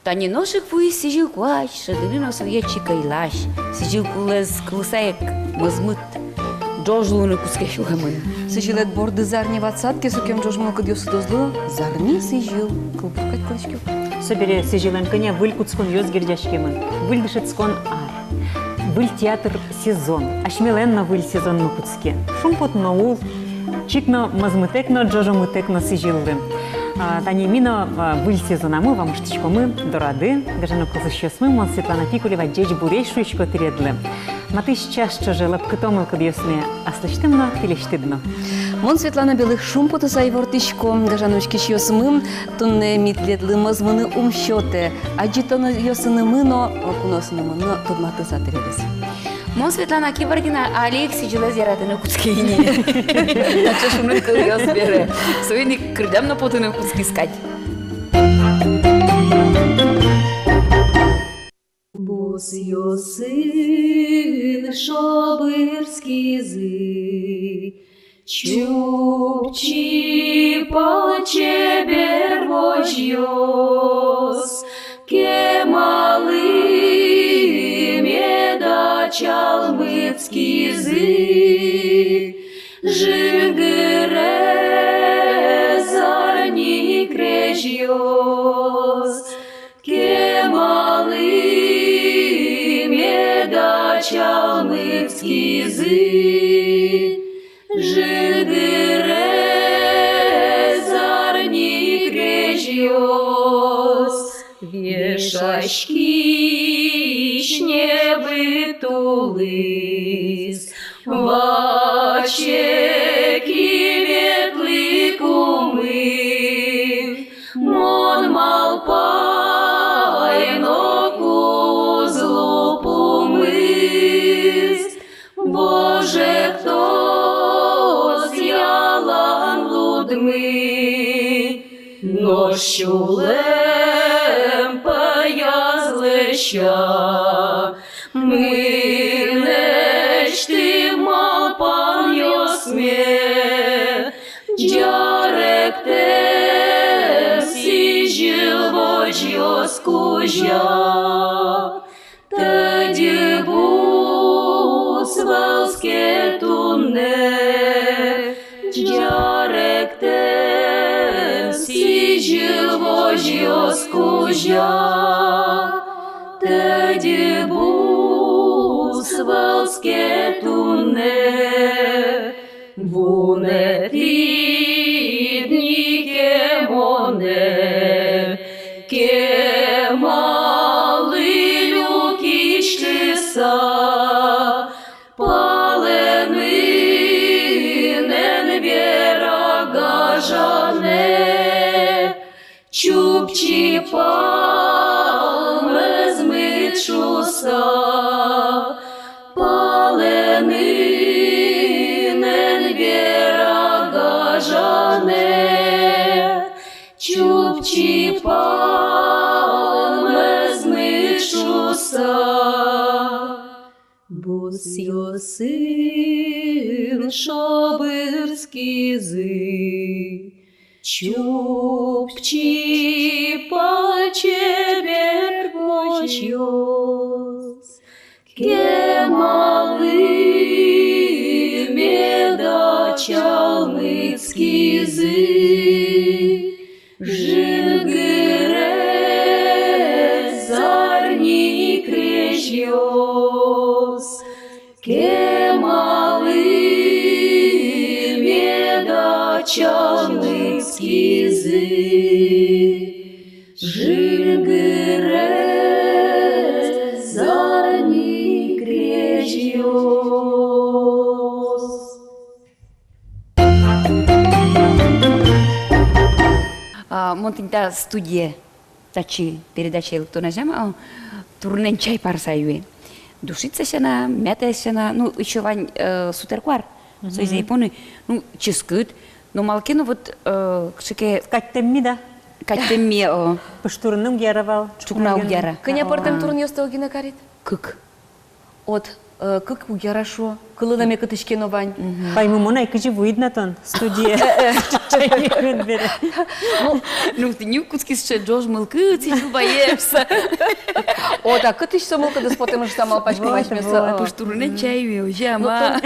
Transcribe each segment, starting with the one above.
Тани ношик вуй сижил куач, шадыны носу ячи кайлаш, сижил кулез кулсаек мазмыт, джожлуны куске шухамын. Сижилет борды зарни ватсат, кесукем жожмал кадьосы дозлу, зарни сижил, кылпыркать клачкю. Собере сижелен коня выль куцкон ёз гердяшкемын, выль дышецкон ар. Выль театр сезон, ашмеленна выль сезон мы куцке. Шумпот ноул, чикно мазмытекно, джожомытекно сижилды. Тани мино выль сезона мы вам штичко мы дорады, гажано козыщёс мы, мон Светлана Пикулева джеч бурейшуечко тиредлы. Матыш чаще жила птомыл кадьосме, а слыштымно филештыдно. Мон Светлана белых шумпута сайвортышко, гажаночки шьосмым, тонне митледлы мазмыны умщёте, аджитоно ёсынымы, но куносынымы, но tudматы сатырелес. Мон Светлана Киборгина, а Олег сидел зиратыны куцкейни. Начал шумный кырьёс бере. Суйни кырдам на потыны куцки искать. Бос йосын шобырский зы, чупчи палче бервожьёс, кемалы меда чалмыцкий зы, жигыре зарни крежьёс, кемалы чалмыцкий зы, жигыре зарни крежьёс, вешачки шнебы тулыс, вачеки ветлы кумы, мон малпайно кузлу помыс, Боже, кто з'ялан лудми, нощулем поязлеща, ми нечти малпан йосме, джаректем сижил вож йоскужа, тади Свалске тунне, джаректем сижил вожьё скужа, тедибу свалске тунне, вуне тидни кемоне, кемалы люки штиса, чупчи палмы змитшуса, паленинен вера гажане, чупчи палмы змитшуса, бос йосын шобырский зы, чупчи паче бервожьёс, кемалы меда чалмыцкий зы, жигыре зарни крежьёс, кемалы меда чалмыцкий зы, жигыре зарни крежьёс. Монтинта студия, тачи передача электронажама, турнен чай парсаюе. Душица сена, мята сена, ну еще вань сутерквар, союз японы, ну ческут, но малкину вот шеке Каттемми да? каттемми Пыштурының яравал. чукнау яра. Кыня портем турн ёстау гина карит? Кык. От кык у яра шо, кылынаме кытышкен овань. Паймы мона кыжи видно тон студия. Ну, ты не куски ще Джош мылкы, ты не боешься. О, так кытыш самолка да спотем самал пачку возьмется. Пусть турнен чай, уже, ама.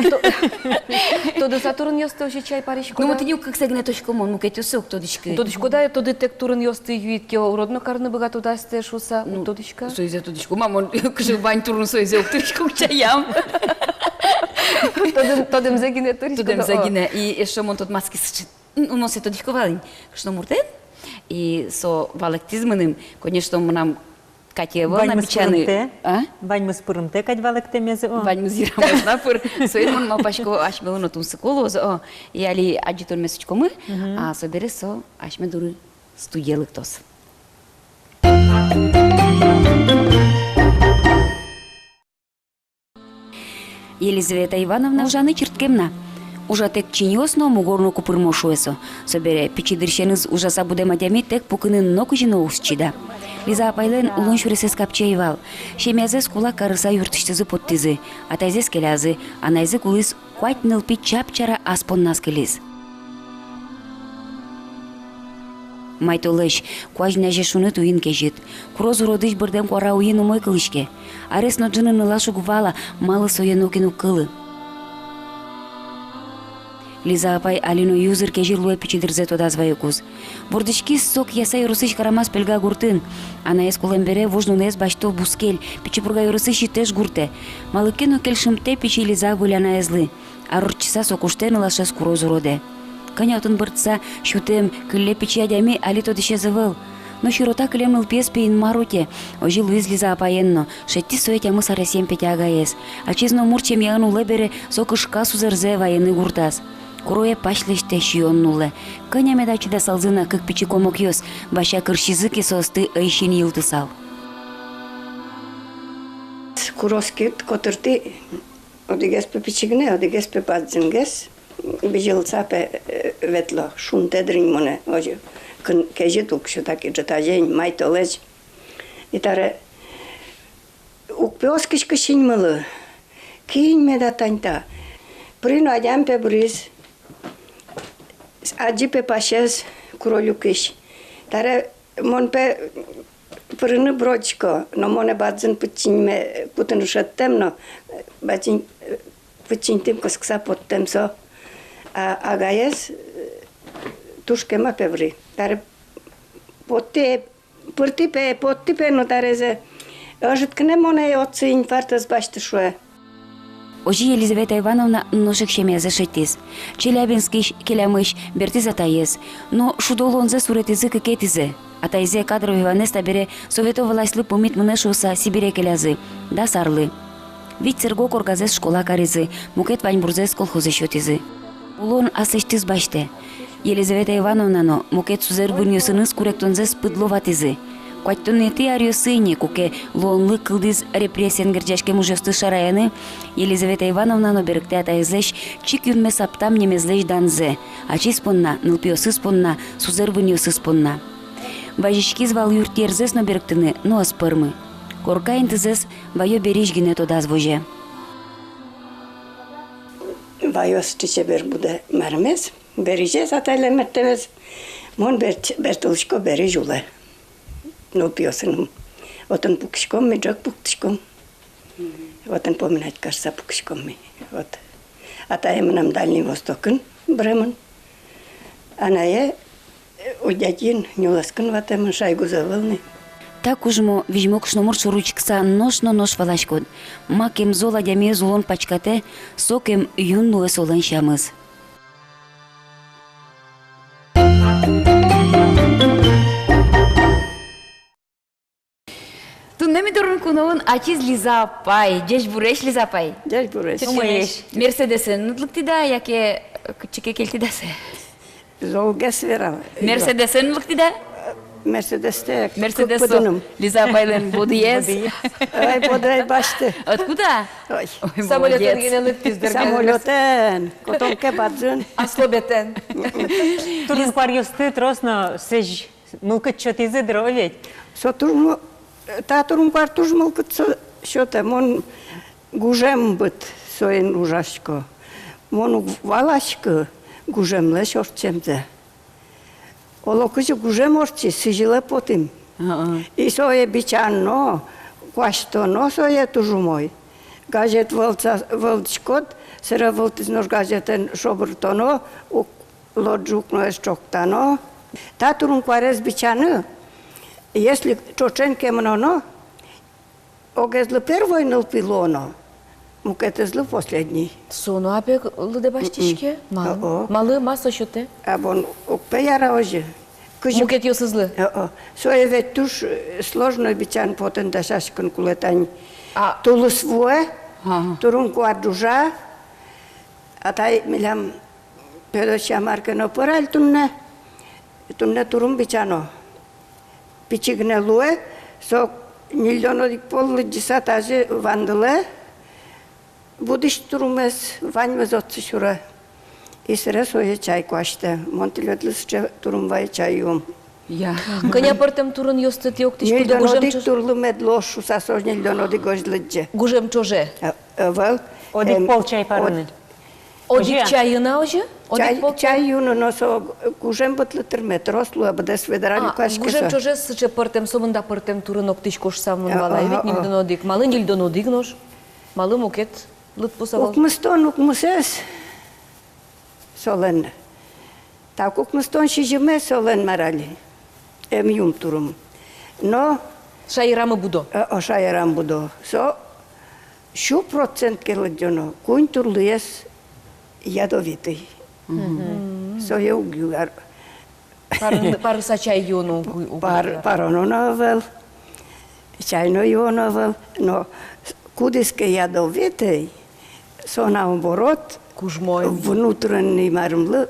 То да Сатурн ёсты уже чай паричку. Ну, ты не как сегне точку мон, мукет усок тодички. Тодичку да, то детек Турн ёсты юитке уродно карны богато дасте шуса. Тодичка. Союзе тодичку, мама, кыжы бань турн союзе уктыричку чаям. Тодем загине туричку. Tudem загине. И еще мон тот маски счит. У нас это дичку валень. Что муртен? И со валектизмным, конечно, мы нам Катя был напечаны. Бань мы спорумте, кать валекте мезе. Бань мы зирам на пор. Соедмон мал пашко аш мело на тум соколу. И али аджитон месочко мы, а собере со аш ме дуры студиелы ктос. Елизавета Ивановна ужаны чирткемна. Ужатек чиньосно мугорно купырмо шуесо. Собере пичидыршеныз ужаса будемадями тек пукынын нокужино усчида. Лиза апайлен улон шуресес капчаевал. Шемязес кула карыса юртыштызы поттизы. Атайзес келязы, анайзы кулыс куайт нылпи чапчара аспон нас келиз. Майтолыш, куажна жешуны туин кежит. Куроз уродыш бырдем куара уин умой кылышке. Аресно джыны нылашу гвала, малы соенокину кылы. Лиза апай алино юзыр кежир луэ пичидырзе тодазвай куз. Бордычки сок ясай русыш карамас пельга гуртын. Ана эс кулембере вожнунес баштол бускель, пичипурга юрысыши теш гурте. Малыкено келшымте пичи Лиза выляна эзлы. Арурчиса сокуштен лашес куроз уроде. Канятын быртса, шутем, кылле пичи адями али тодыше завыл. Но широта клемнул песпейн маруте, ожи Луиз Лиза апаенно, шетти соетя мы сарасем петя агаес. А чизно мурчем яну лебере сокышка сузерзе военный гуртас. Куруе пашлеште шионнулы. Кыня медачида салзына кык пичи комок ёс, баша кыршизыки состы айшин йылтысал. Куроскет котырты одигес пе пичигне, одигес пе падзингес. Бежилца пе ветло, шунте дрин моне, ожи. Кежи тук що так і джетажень, майто леж. І таре укпеоскишка шиньмалы. Кинь меда таньта. Прино адям пе бриз. Аджи пе пашез куролюкиш. Таре мон пе прыны бродчко, но моне бадзын путчиньме путын шаттемно, бадзин путчинтим коскса поттемсо. А агаес тушкема певри. Таре потте пыртипе поттипе но тарезе ажыткне моне отцы инфарктас баштышуе. Ожи Елизавета Ивановна ношек шемезе шеттиз. Челябинскиш келямыш бертиз атаез. Но шудолонзе суретизе кекетизе. Атайзе кадровый ванеста бере Советов властлы помит мнешуса Сибире келязы. Да сарлы. Вить серго коргазес школа каризы. Мукет ваньбурзес колхозы шотизы. Улон асештиз баште. Елизавета Ивановна мукет сузер выньосыныз куректонзес пыдловатизы. Куаттонети ариосыне куке лонлы кылдыз репрессиян герджашке мужесты шараяны Елизавета Ивановна беректе атайзлеш чик юнме саптам немезлеш данзе, ачи спонна, нылпиосы спонна, сузер выньосы спонна. Важички звал юртерзес но беректыны, но аспырмы. Коркайн тызес байо бережгине тодаз воже. Vajos çiçeber bude mermez, bereceğiz atayla mertebez. Mon bertoluşko berecule. No piyosunum. Otan pukişkom mi, jak pukişkom. Otan pominat karsa pukişkom mi. Atayım nam Дальний Востокын, Бремен. Anaya удядин нюласкын ватемын шайгу завылны. Так ужмо вижмокшно мурчо ручкса нож валашкод. Макем зола дяме зулон пачкате, сокем юнну солон шамыз. Туннеми дурун куновын ачиз Лиза апай, жеш буреш Лиза апай. Дяж буреш. Мерседесен нутлыктида, яке чеке келтидасе. Золгес верал. Мерседесен нутлыктида? Мерседесте. Мерседесу. Лиза апайлен бодиез. Ай, подай башты. Откуда? Ой. Самолетен генелык пиздер. Самолетен. Котонке бадзын. Аслобетен. Турин париосты тросно сеж мылкыт чотизе дроветь. Со турму, та турм пар турмал кытса шота, мон гужем быт, соен ужашко. Мону валашко гужемле шорчемзе. Олокыжы гужем орчи, сижиле потим. И сое бичанно, кваштоно сое тужумой. Газет вълчкот, сера вълтизнож газетен шобртоно, лоджукно ещоктано. Татурун кварез бичаны, если чочен кемноно, огезлы первой нылпилоно, мукетезлы последний. Соно апе лыде баштишке? О-о. Малы маса шоте? Абон укпе яра ожи. Мукет ёсызлы? Сое ведь туш сложно бичан потен дашашкан кулетань. А Тулус вуе, турун куарджужа, а тай милям педоча маркено пораль тунне турун бичано. Пичигне луе, со нильоно дик полы десатажи вандыле, будиш турумес ваньмез отцы шура. И сре сое чай кваште, монтилетлысче турумвай чай юм. Я. Коня портем турун ёстет ёктиш куды Нильоно гужем дик чож... турлы медлошу, сасож нильоно дик гожлыдже. Гужем чоже? Вел. Одик пол чай парыны. Одик чайына оже? Чай юно, но со гужем бътлътър метрослу, а бъде сведрали кашке Гужем са. чоже сыче портем сомында портем турун октиш кош самын валай вет нильдон одик. Малы нильдон одик нож. Малы мукет лыт пусавал. Укмыстон, укмысес. Солен. Так укмыстон шижиме солен марали. Юм турум. Но Шайрамы будо. ошайрам будо. Со шу процент келъджоно. Куин турлиес ядовитый. Со е угюгар. Парыса чай ёну. Пароновел, чайно юновел, но кудиске ядовитый, со наоборот, Кужмой. внутренний мармлы,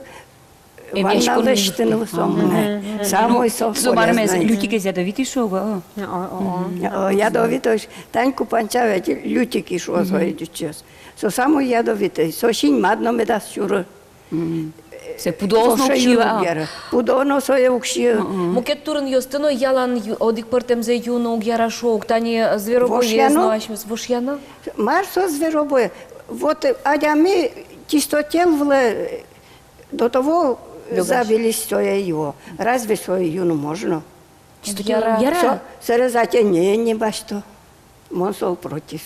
ванналещен сомне. Самой Зубармез софолезный. лютики ядовити шога. Ядовитый, таньку панчавет, лютики шо соедичес. Со самой ядовитый, со шинь мадно медас шура. Се пудосно кшива. Пудоно со е укшия. Мукет турун ёстыно ялан одик портем зе юну гяра шок, тани зверобоезно ашмес вошьяна. Маш со зверобое. Вот адями чистотел вле до того завелись свое его. Разве свое юну можно? Яра. Срезать не башто. Монсол против.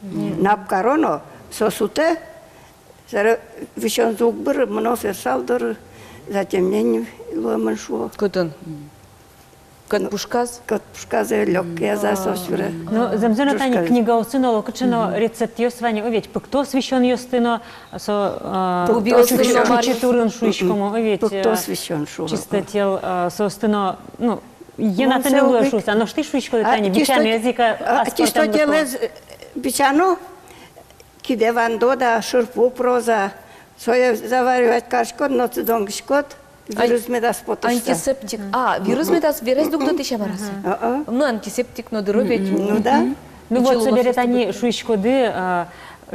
Напкароно сосуте. Вишон звук бір, мнофер салдыр, затемнение ломан шо. Көтін. Кът пушказ. Кот пушказы легкие засосюре. Ну, замзена тани книга осыно локачено рецепт ёсвани овет. Пыкто священ ёстыно со читурын шуишкому овет. Кто священ шо? Чистотел со остыно, ну, ената не лошуса, но что шуишко тани бичан языка Чистотел бичано, киде вандо да шурпу проза, соя заваривать кашкот, но цидонгшкот, вирус медас потушта. Антисептик. Вирус медас верес дук ти шабарас. Ну, антисептик но дробить. Ну да. Ну вот соберет они шуишкоды,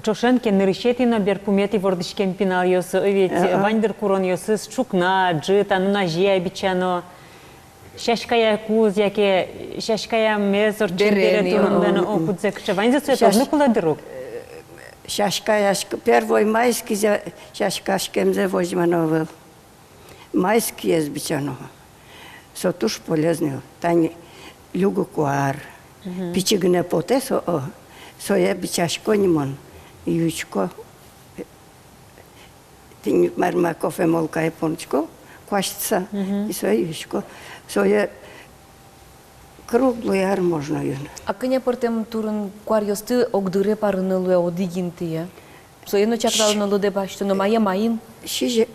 чошенки нырщетино берпумети вордышкен пинал ёсы, овет вандер курон ёсы, чукна, джита, ну нажия бичано. Шашкая куз, яке шашкая мезор, чендере турундан окудзек, шаванза цветов, ну куда друг. Шашкаяшка, первый майский шашкашкемзе возьмановал. Майский есть бичано. Сотуш полезный. Тань люгу куар. Пичигне поте со я бичашко нимон. Ючко. Тинь марма кофе молка и пончко. Квашится. И со ючко. Со я круглый яр можно юн. А коня портем турун куар ёсты огдыре парыны луя одигинты я. Соено чаклал на луде башты, но майя майын.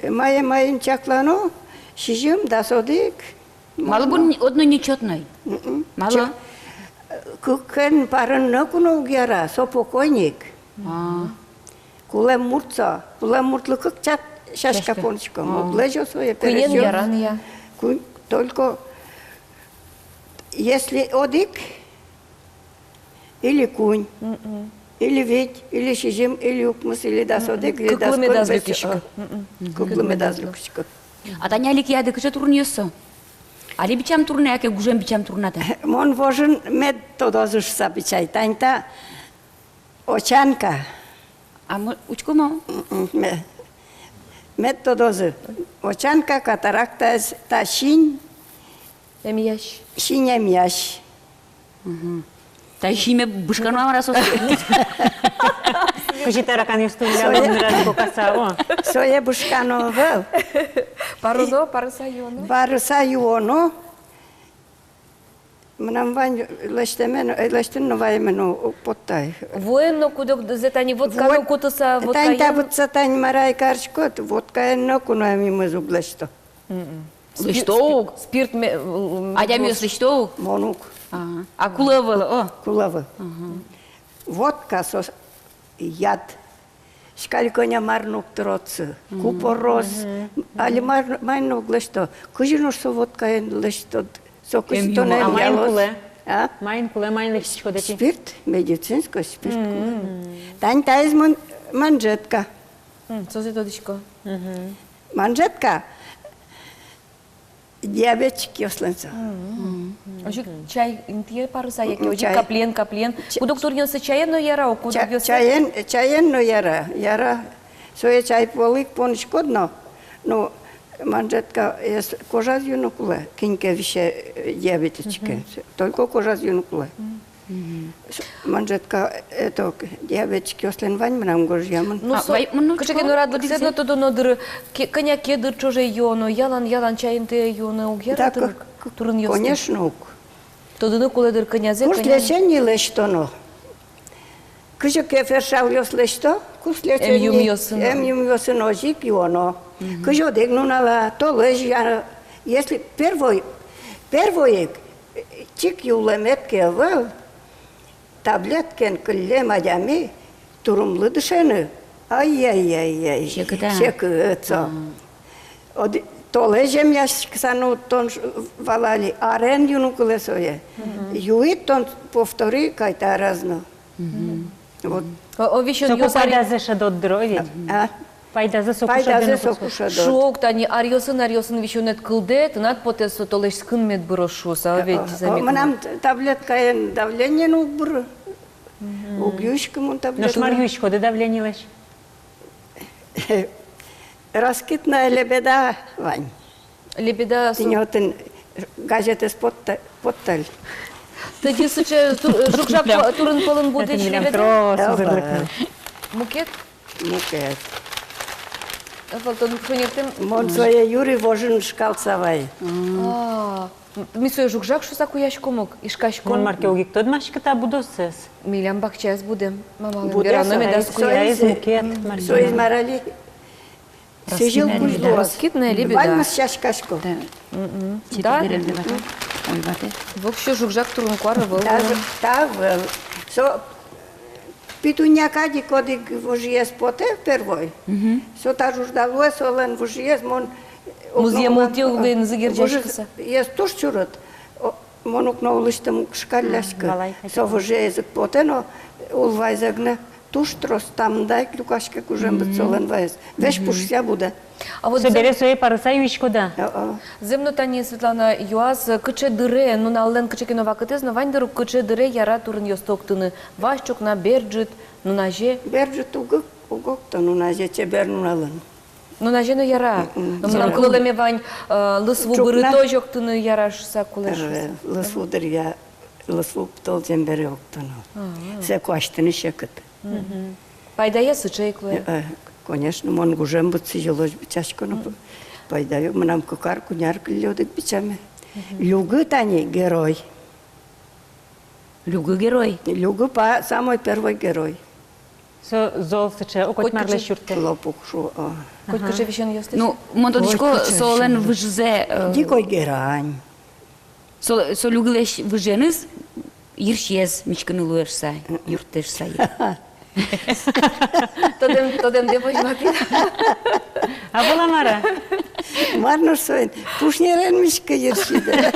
Майя майын чаклано. Шижим да содик. Мало бун одно нечетной. Мало. Кукен парыны куну гера, со покойник. Кулем муртлы как чак шашка пончко. Моглежо свое Куен пересём. яран я. Только если одик, или кунь, или ведь, или шижим, или укмыс, или дасодик, или Куклы медаз люкишко. Куклы медаз люкишко. А таня яды кыча турун ёсо. Али бичам турна яке гужем бичам турната. Мон вожен мед тодозуш сабичай. Таньта очанка. А учкомо? Методозы. Очанка, катаракта, та шинь, Эмияш. шинем яш. Та шиме бушкану амарасос. Кажи таракан юстуляла раз покаса. О. Сое бушкано вел. Парудо, парасайоно. Барыса юоно. Мнам вань лештен ваймену поттай. Военно кудок зетани водка кутуса Тань та водка. вот сатань марай каршкот, водка енно куно ми мазук лешто. Слыштоук. Спирт Адямио слыштоук. Монук, А кулавала, о. кулавы. Водка со яд. Шкальконя марнук троцы, купорос. Али марнук лешто. Кужинуш со водка ен лешто. Сокусто не А майн ялос. куле? А? Майн куле, майн лексичко дати. Спирт, медицинско спирт. Тань та из манжетка. Що це тодичко? Манжетка. Диабетик йосленца. Ожик чай интие паруса яке ожик Чай. каплен. Кудок турнёсы чайно яра о кудок ёсы. Чаен но яра. Соя чай полик поншкодно. Ну манжетка ес кожа юнукуле. Киньке више диабетичке. Только кожа юнукуле. Манжетка это диабетик йослен вань мнам гожьямын. Ну со, ну, качеке чего? ну рад лисено то нодыр коня кедыр чоже йоно, ялан чайын те йоно угера Так, турын ёсы. конечно. Тодыны куледыр конязе Кус коня. лечение лештоно. Кыжы кефершал ёс лешто, кус лечение. Юм ёсын ожик юоно. Кыжы дегнунала, то лежа. Если первый чик юлеметке вел, таблеткен кылле мадями, турумлы дышены. Ай-яй-яй-яй. Шекыта. Шекыта. То лежем яшксану тон валали, арен юнукуле соє. Юит тон повтори кайта разно. Вот. О вишен Соку ёсари. пайдазе шадот дрови. А? Пайдазе соку Пайдазе шадот. сокуша до. Шок тани арьосын вишунет кылде, тынат потесо толеш скын мед брошуса, ведь замек. Манам таблетка ен давление ну бур. Угюшкам он Но таблетка. шмарюшко, да давление леш. Раскитная лебеда, Вань. Лебеда Ты не отын газеты с подталь. Тоді суче жукжак турын полын буде Это милям лебеда. трос зырлыкны. Мукет? Мукет. Фалтон хунектем. Мон своє Юрий вожен шкалцавай. Мисо жукжак шуса куяшко мок, ишкашко. Кон марке огик тод машката будосес. Милям бакчас буде. Мама Буде берано сарай, медас сой. Я из мукет Все марке. измарали. Сижил Раскидная кузло. лебеда. Раскидная лебеда. Вальма с чашкашко. Да? Ойбате. Вообще жукжак турын куары был. Та вел. Со питуняка коди вожиес поте первой. Со та жуждалуе солен вожиес мон. Музея мултиугын зыгерджашкаса. Ес туш чурат. Мон окновлыштым шкалляшка. Балай Со вожиес поте, но улвайзагне. Туш трос там дай клюкашка кужем бит солен вайз. Веш пушся буде. А вот Собере свои паруса юшко да. земно тани Светлана Юаз кыче дыре, ну на аллен кыче кинова кытез, но вань дыру кыче дыре яра турын ёстоктыны. Вашчук на берджит, ну на же. Берджи угок ну на зече бернулалын. Ну на же ну яра. Ну на кулеме вань лысву Чукна. быры тожоктыны яра шса кулеш. Лысвудыр я лысву птол зембере октану. Се куаштыны шекыт. Пайдая сычей кле. Конечно, мон гужем бут сижилось бичашко, но пайдаю, мнам кукарку нярку лёдык бичаме. Люгы тани герой. Люгы герой. Люгы самый первый герой. Со зол сыче, окот марле шурте. Лопук шу. Хоть кыче вещен ёсты. Ну, монтодичко солен выжзе. Дикой герань. Со люгылеш выженыз, иршез, мичканы луешса, юртешса. Тодем демош мапи. А была Мара? Марно соин, пушнерен мишка ершиде.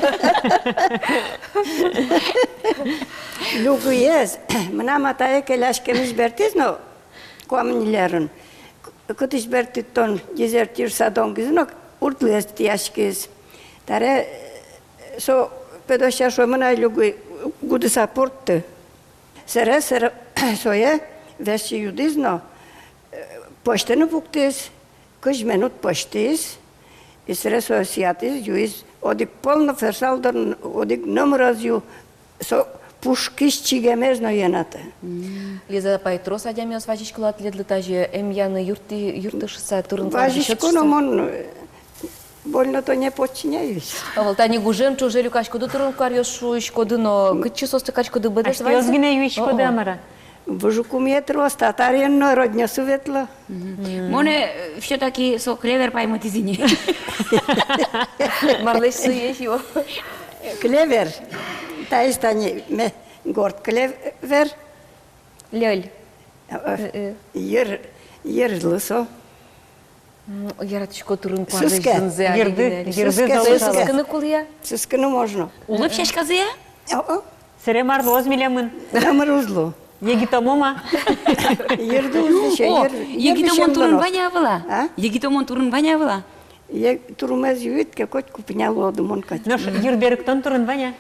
Люгы ез, мнам атае келашкемиш бертиз, но куамнилерин. Кытыш бертит тон дезертир садон гизно, уртлес тияшкиз. Таре со педоша шо мына люгы гуды сапортты. Сere сere soye vesi judizno Почтену пуктис, кыш минут поштис, и средства сиатис, юис, одик полно ферсалдор, одик номераз ю, со пушкиш чигемезно ената. Лиза Пайтрос адямиос важичкула атлетлы таже эмьяны юртышса турын Важичку, но мон больно то не подчиняюсь. Тани гужем чужелю качкоду турын карьёш коды, но кычы состы качкоды бэдэс Ашты озгине юишко да амара. Вожуку метро, статаренно, родня суветла. Моне все-таки со клевер поймут извини. Марлеш суеш его. Клевер, та есть они, горд клевер, Лёль. ерлысо. Яратышко турын Суске. Гирды Суске, залышала. суске. Скыны кулия. Сыскыны можно. Улып шашказыя? Серемар возмилямын. Намыр узлу. Егитомома. Ерді узлыше, О, егитомон турын ваня была. А? Егитомон турын ваня была. Турмаз юитке коть купнял воду мон кать. Нош юрберктон турын ваня.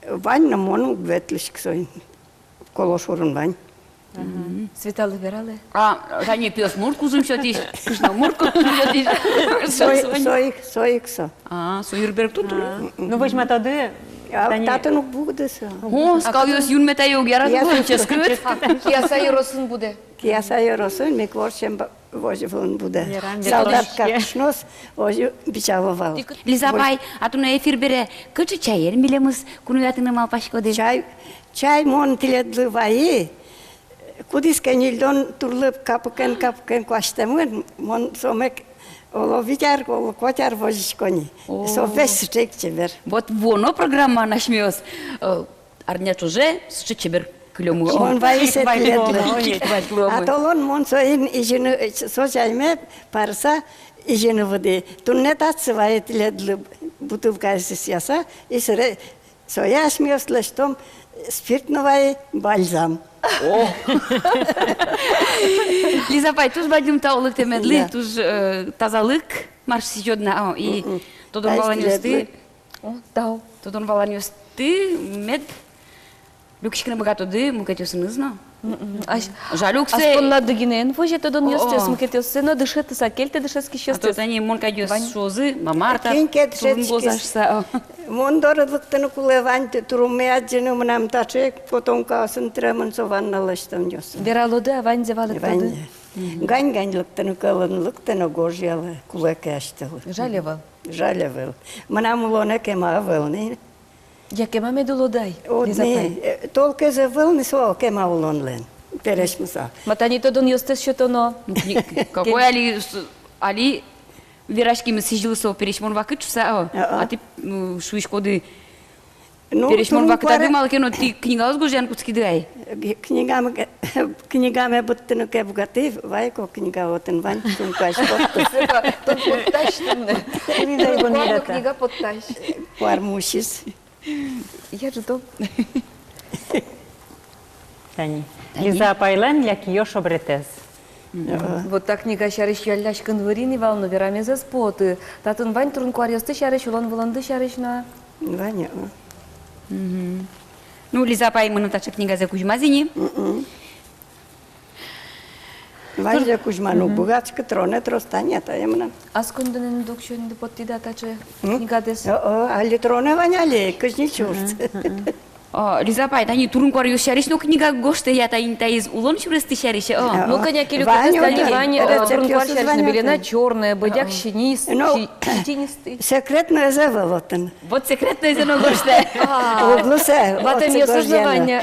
Вань на мону ветлышк сой. Колошурын вань. Светалы вералы. Да не пес мурку зым шотиш. Кышна мурку шотиш. Соиксо. Суйрберг тут. Ну возьма тоды. Татыну будысы. О, скалиос юн метайог яратып ческыт. Кияса еросын буде. Кияса еросын, мек воршем возивын буде. Ярам, Солдат детонышке. капшнос, возив бичавывал. Лизапай, атуна эфир бере кычы чайер милемыз кунуятыны малпашкоды. Чай мон тиледлы вайы. Кудискен илдон турлып капыкен кваштемын, мон сомек оло витяр, оло котяр возичкони. Со весь чекчебер. Вот воно программа нашмёс. Арня чуже с чечебер клёму. Мон вайы се тиледлы. А А толон мон соин ижины сочайме парса ижины воды. Тунне татсы вайы тиледлы бутылкасы сияса. И сыре сояш мёслы, что спиртновый бальзам. Лизапай, туж бадим таулык темедли, туж тазалык марш сижодна. И тодон валанюсты, Дау. тодон валанюсты мед люкшкина богатоды мукатюсынызна. Жалюксе. Аспонна дыгинен, вожет тодон ёстес мукетёсы, но дышеты сакельте дышески А то щёстес. они монкадюс шозы, мамарта, Кинкет турун шечкис. бозашса. Мон дородлыктыны кулевань туруме аджыны мынам тачек, потом касын тремын сованна лыштым ёс. Вералоды, авань зевалык тоды. Гань-ганьлыктыны кылынлыктыны гожьялы кулеке аштылы. Жалевал. Жалевыл. Мынам улоне кема вылны. Якема медулодай. Одни, толке за вылны со кема улонлен. Перешмуса. Матани тодон ёстес щетоно. Какой али вирашки мы сижу со перешмон вакытчуса, а ты шуишкоды перешмон вакыта думал, но ты книга озгужен куцкидай. Книгами буттыны кебгаты, вайко книга отын вань, сумкаш поттыс. Тон подтащ тынны. Книга его не дата. Книга подтащ. Пармушис. Я же то. Тани. Лиза апайлан ляки ёш обретез. Вот так книга шарыш ялляш кынвырини валны верамезес поты. Татын вань турын куарьосты шарыш, улан вуланды шарыш на. Ваня. Ну, Лизапай, мы натача книга за Кузьмазини. Ваня Кузьману бугачка троне тростанята емна. Аз конденен докшөнді поттида тачы книга дес. Али троне ваняли, кыжни чурт. Лизапай, тани турун куарьос шариш, но книга гошты ята интаиз улон шурысты шариш. Ну, коня келю Ваня, кутес, тани да. вань Рецепт турын куар ёсыз шарыш, Ваня, белена да. чёрная, бадяк щенист, Ну, щетинистый. Секретно завелотен. Вот секретное зено гошты. Углусе. Ватем ёсыз заваня.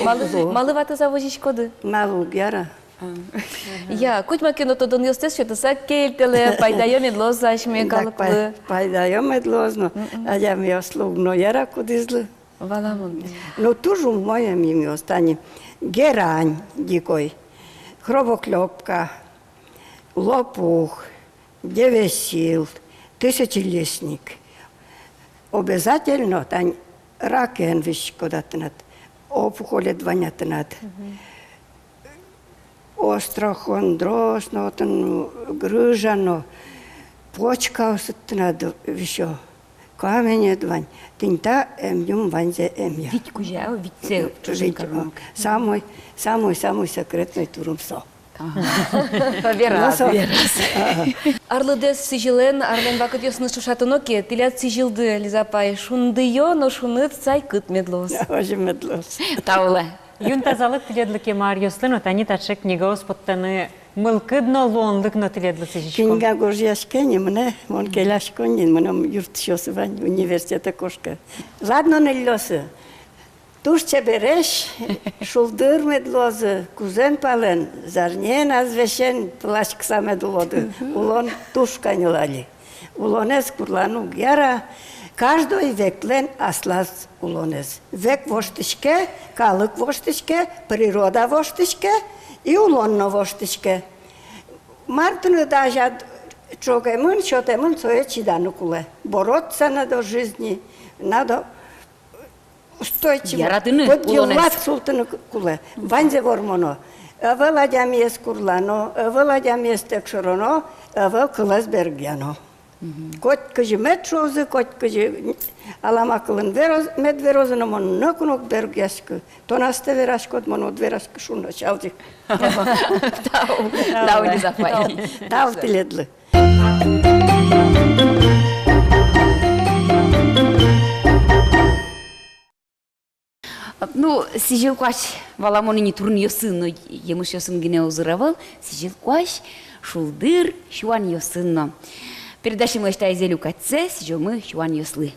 Углу. Малы ваты завозиш коды. Малу гяра. Я, кутма кено тодон ёстес, что-то сакельтеле, пайдаё медлоз зашме калыплы. Пайдаем едлозно. А я ми ослугно яра кудизлы. Валамон. Ну, тужу в моем имя остане герань дикой, хробоклёпка, лопух, девесил, тысячелистник. Обязательно тань ракен вещь куда-то опухоли дванятынат. Острохондроз, но грыжано, почка усыттынат вещо. Камень двань. Тинта эмьюм ванзе эмья. Вить кузя, вить це Самый секретный турумсо. Верас. Арлыдес сижилен, арлен вакыт ёсны шушатыноке, тилят сижилды, Лизапай, шундыё, но шуныт цай кыт медлос. Ожи медлос. Таула. Юн тазалык тиледлыке Марьёслын, отани тачек книга оспоттаны мылкыдно лонлыкно тиледлы сижишком. Кинга горжяшкени мне, мон келяшконин, моном юртшосы вань университета кошка. Ладно, не лёсы. Туш чебереш, шулдыр медлозы, кузен пален, зарнен азвешен плашкса медлоды. Улон туш канилали. Улонез курлану гяра, каждый веклен аслаз улонез. Век воштышке, калык воштышке, природа воштышке и улонно воштышке. Мартыны даже чогемын, шотемын свое чидану куле. Бороться надо в жизни, надо устойчиво. Яратыны Поддержать улонез. султаны куле. Ванзе вормоно. Эвел адямиес курлано, эвел адямиес текшороно, эвел кылаз бергяно. Кот кыжы метшозы, кот кыжы аламакылын медверозыны мон нокунок бергяшкы. Тонасты верашкот моно дверашкы шуно чалдик. Тау, Лизапай. Тау тиледлы. Ну, сижил кваш, валамоны не турн сын, но емыш сын гине узыравал, сижил кваш, шулдыр, шуан йосынно. Передачи мы что изелю катце, сижу мы шуан йослы.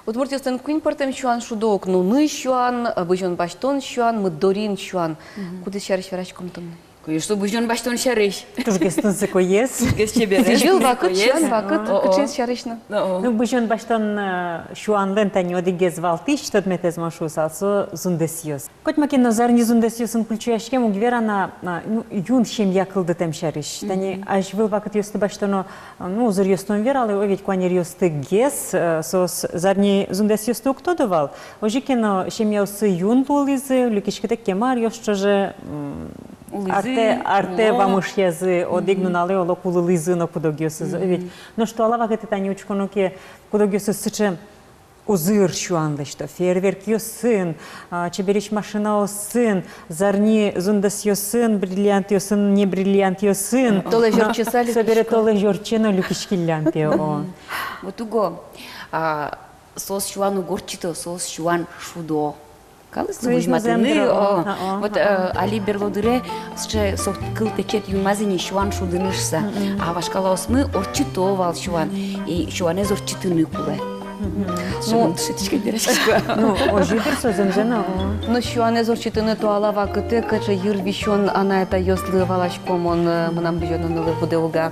Утвортистен куин партем шуан шудок, ну ны шуан, быжон баштон шуан, мыдорин шуан. Куды шарыш верачком тон? Что бужон баштон шарыш. Тужгестын сыкоес. Сижил вакыт, шуан вакыт, кычен шарышна. Ну, бужон баштон шуанлен тани одигез валтиш, тот метез машус, also зундесиос. Кот макен назарни зундесиосын пульчуяшкем угверана, юн шем якылды тем шарыш. Тани аж выл вакыт ёсты баштоно, ну, зур ёстон верал, и оведь куанер ёсты гес, сос зарни зундесиосты уктодывал. Ожикено шем ёсы юн тулизы, люкишкетек кемар ёшчо же арте вамыш язы одигнуналы оло кулылызы но кудогёсы. Ведь, но что алава гэты тани учконоке кудогёсы сыче узыр шуанды, что фейерверк ёсын, чеберич машина ёсын, зарни зундас ёсын, бриллиант ёсын, не бриллиант ёсын. Толе жорчеса люкишко. Собере толе жорчено люкишкиллянте. Вот уго, сос шуан угорчито, сос шуан шудо. Калыс матыны, вот али берлодыре, сче сот кыл течет юмазини шуан шудынышса, а вашкалаос мы орчитовал шуан, и шуанез орчитыны куле. Ну, шитичка берешка. Ну, ожидер соземзена. Ну, шуан эзорчитыны туала вакыты, кача юр вишон, ана это ёслы валашком, он мнам бежон нылы будеуга.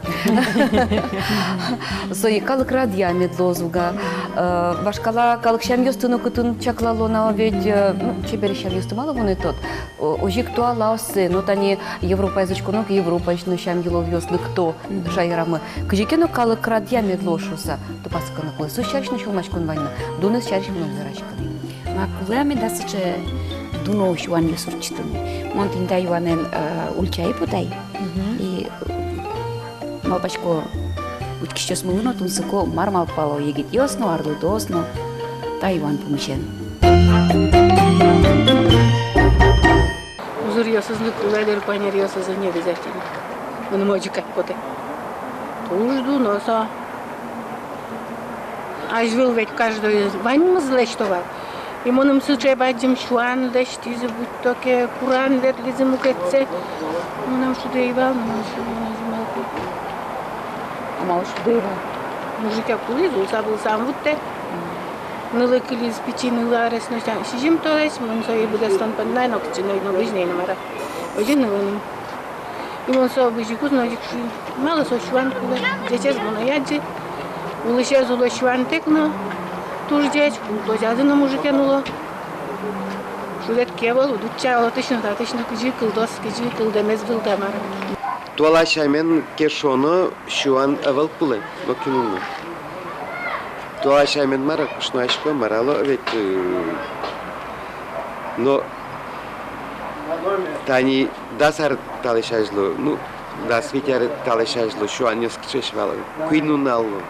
Сои калык радья медлозуга. Вашкала калыкшам ёстыны кытын чаклалона, ведь, ну, чеберещам ёстымала вон и тот. Ожик туала осы, ну, тани Европа язычконок, Европа ишну шам ёлов ёслы кто шайрамы. Кыжикено калык радья медлошуса, то паскана кулы. Сущаришно шумачкон вайна, дунес чариш много зарачканы. Макулами да сыче дуно шуан ёсурчитыны. Монтинда юанен ульчай путай. И малбачко уткищёс мылыно тунсыко мармал пало егит ёсно, арлы досно, та юан помещен. Узыр ёсызлык улайлер панер ёсызы не обязательно. Он может как поте. Тужду носа. Ажвил ведь каждый вань мызле что var. И моным случае бадим шуан дештизи будь токе куран верлизи мукетсе. Монам что дейвал, монам что назимал. Мало что дейва. Мужика кулизу сабыл сам вутте. Нылы килиз печины ларес но сижим толес, мон сои будестон поднай нокчиной но ближней номера. Один нылыным. И мон со бижикуз ножик мало со шуан куле. Дечез монояджи. Улыше зуло шуан текно. Туждеч, тозядыны мужике нуло. Шулет кевал, удуча отышно кыжи кылдос, кыжи кылдемез вылдамар. Туалашаймен кешоно шуан авал пуле, локинуну. Туалашаймен мара кушнашко марало ведь но тани дасар талешажло, ну дас витяр талешажло шуан ёскчешвало. Куинунало.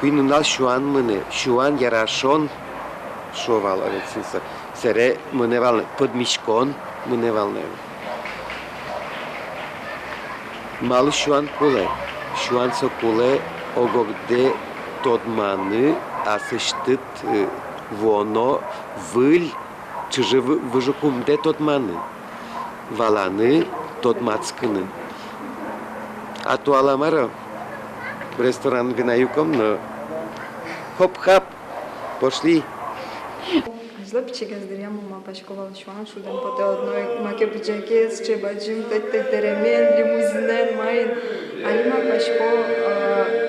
Куинунал шуан мыне, шуан ярашон шовал авецинса. Сере мыне валне, под мишкон мыне валне. мал шуан куле. Шуан со куле огогде тодманы, а сыштыт воно выль чыжы выжукумде тодманы. Валаны тодмацкыны. А то аламара в ресторан винаюком, но хоп-хап, пошли. Ажла пичигездер мама пашковал шуан шудан поте одной маке пичаке с чебаджим теремен лимузинен майн алима пашко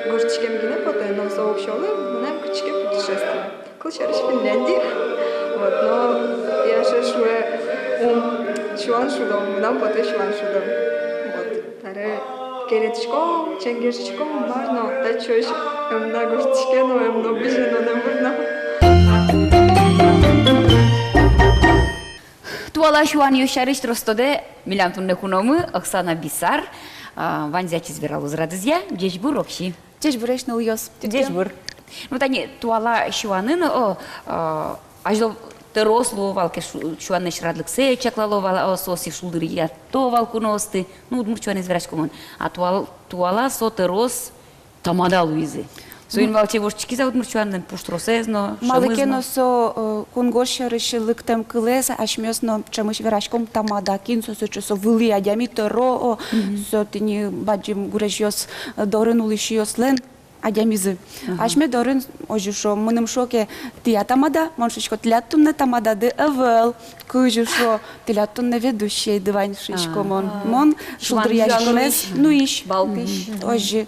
горчикем гине поте но соок шолы мне кичке путешествие клышарыш Финляндия вот но я же шуан шудом нам поте шуан шудом вот таре керечко ченгерчко важно да чош эмна горчике но эмно бижено не можно. Туала шуан ёшарыш тростode, милям тунне куномы, Оксана Бисар, ванзячи збирал из радызья, дежбур окши. Дежбур эшнул ёс. Дежбур. Ну, тани, туала шуанын, ажло терослу валке шуанны шрадлыксе чаклаловала, соси шулдыры я то валку ности, ну, удмурчуан избираш комун. А туала со терос тамада луизы. Соин валче вошчики за удмурчуаннын пуштросезно, Малыкено со кунгоша решилык тем кылеса, ашмёсно чамыш верашком тамада кинсо со вылы адями торо, со тини баджим гурежьос дорын улышьос лен адямизы. Ашме дорын ожушо мыным шоке тия тамада, моншечко тляттунна тамада де эвел, кыжушо тляттунна ведущий дывань шишко мон шулдрияшконес, ну иш, Балкиш. Ожи,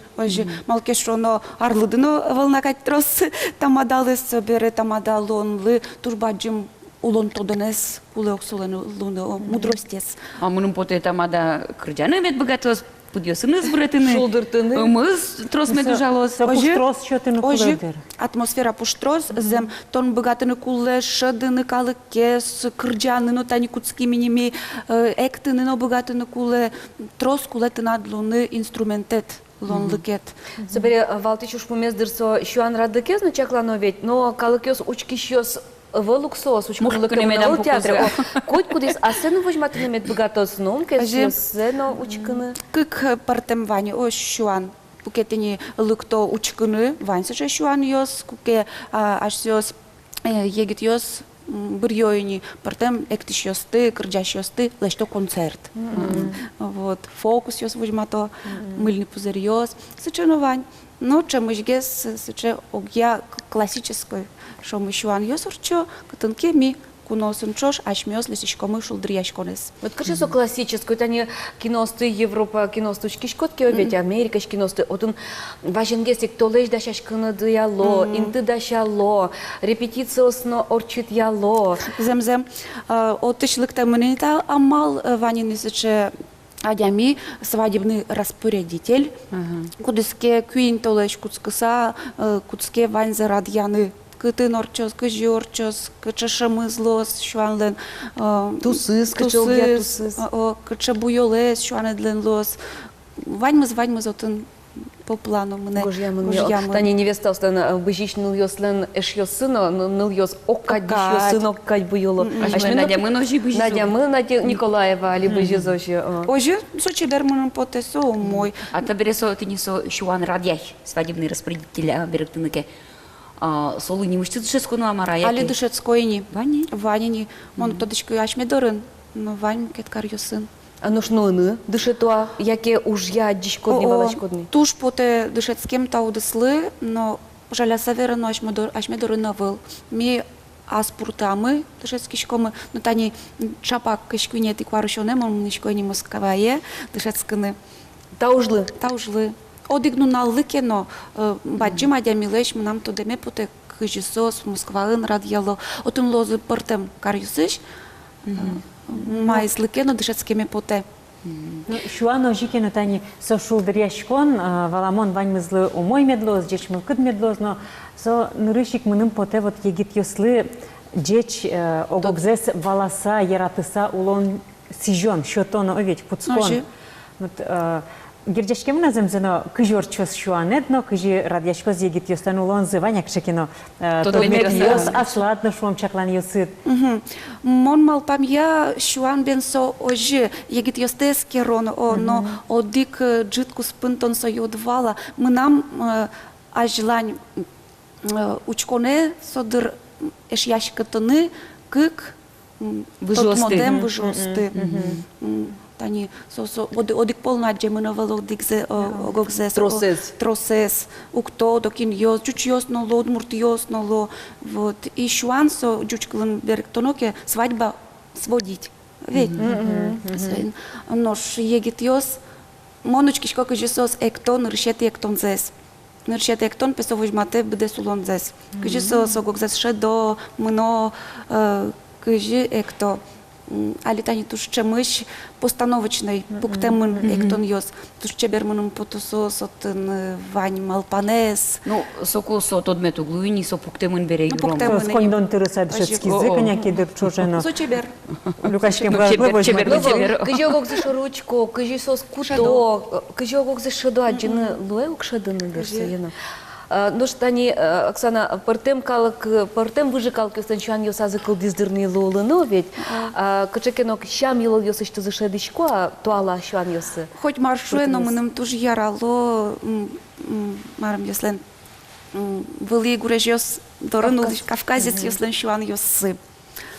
малкешо но арлыдыно волнакать трос тамадалы собере тамадалонлы турбаджим улон тодонес уле оксолен луно мудростес. А мыным поте тамада кырджаны вет богатос, подъёсыны збретыны. Шулдыртыны. Мыз трос медужалос. Пуштрос чотыны Ожи, куледер. атмосфера пуштрос, зем тон богатыны куле шадыны калыкес, кырджаны, но тани куцки миними, эктыны, но богатыны куле, трос кулеты надлуны инструментет. Лонлыкет. Собере валтич уж помездыр со шуан радыкез на чаклано ведь, но калыкез учкищёс валуксос, учкылыкым театре. Кот кудис асену возьматыны мед богатос ном, кез сено учкыны. Кык партем вани, о шуан. Пукетини лыкто учкыны, ваньсы же шуан йос, куке аш йос егет йос, бырьёйни, партем эктиш йосты, кырджаш йосты, лешто концерт. Вот, фокус йос возьмато, мыльный пузырь йос, сычено вань. Но чемышгес сыче огья классической, шо мы шуан йос урчо, катынке ми куносын чош, ашмёс лесишкомы шулдрияшконес. Вот кажется, со классической, это не киносты Европа, киносты учкишкотки, ведь Америка, киносты, отын важенгесик толеш дашашкыны дыяло, инты дашало, репетициосно орчит яло. Земзем, отышлыкта мыненита амал ванины сыче адями свадебный распорядитель, кудыске куин толеш куцкыса, куцке ваньза радьяны, кытын орчос, кыжи орчос, кычышымы злос, шуанлен Тусыз, кычылгя тусыз. кычы буйолес, шуанедлен лос. Ваньмыз отын по плану мыне. Гожьямын. Тани невеста остана быжиш ныл йослен эш йосыно, ныл йос оккать биш йосыно оккать буйоло. Надя мы ножи быжизу. Надя мы Надя Николаева али быжизоши. Ожи, сочи мынын потесо мой. А то бересо ты не со шуан радьяй, свадебный распорядитель, беректыныке. Солы не мышцы дышескону амара яки. Али дышецкойни. Вани? Ванини. Мон тодочкой ашмедорын. Но вань кеткар йосын. А ну шноны, дышетуа, яке уж я дишкодный валачкодный. Туш поте дышецкем таудыслы, но жаля савера, но ашмедорын навыл. Ми аспуртамы дышецкишкомы, но тани чапак кишкуне тикварушоне, мон нишкойни москавае, дышецкыны. Таужлы. Таужлы. Одигну наллыке, но баджим адямилеш, нам тодеме поте кыжисос, Москваын радьяло. Отын лозы пыртем карюсыш, майслыке, но дышецкеме поте. Шуан ожикена тани со шулдрияшкон, валамон ваньмызлы умой медлоз, джеч мылкыд медлоз, но со нырышик мыным поте вот егит йослы джеч огогзес валаса яратыса улон сижон, шотона оведь куцкон. Вот Гирдяшкемна земзено кыжорчос шуанетно, кыжи радяшкос егит йостан улон зываняк шекино. Тодмет йос асладно шуам чаклан йосыт. Мон малпам я шуан бен со ожи егит йостес керон, но одик джитку спынтон со йодвала. Мы нам ажлань учконе содыр эш яшкатыны кык тот модем выжосты. Тани со одик полна джеминовало дикзе огогзе тросес укто докин йос чуч йоснало удмурт йоснало вот и шуан со джучклен берктоноке свадьба сводить ведь но егит йос моночки шкока жесос эктон решети эктон зес решети эктон песовож мате буде сулон зес кжесо огогзе ше до мно кжи екто але тані туш чемиш постановочний пуктемин ектон йос туш чеберманом потосос отен вань малпанес Ну, соку со тодмет углуини со пуктемин берегром. Скондон тырыса дышецки зыканя кедер чужено. со чебер Лукашкем Чебер. Кыжи огогзе шоручко, кыжи сос куто, кыжи огогзе шедо аджины луэ укшедыны дерсеено. Ну что они, Оксана, портем выжикалки станчан йосазы кылдиздырны лолыно ведь, кычекенок щам елол йосы что зашедичко, а туала щан йосы. хоть маршуе, но мыным туж ярало марам йослен вели гуреш йос дорыну Кавказец йослен шуан йосы.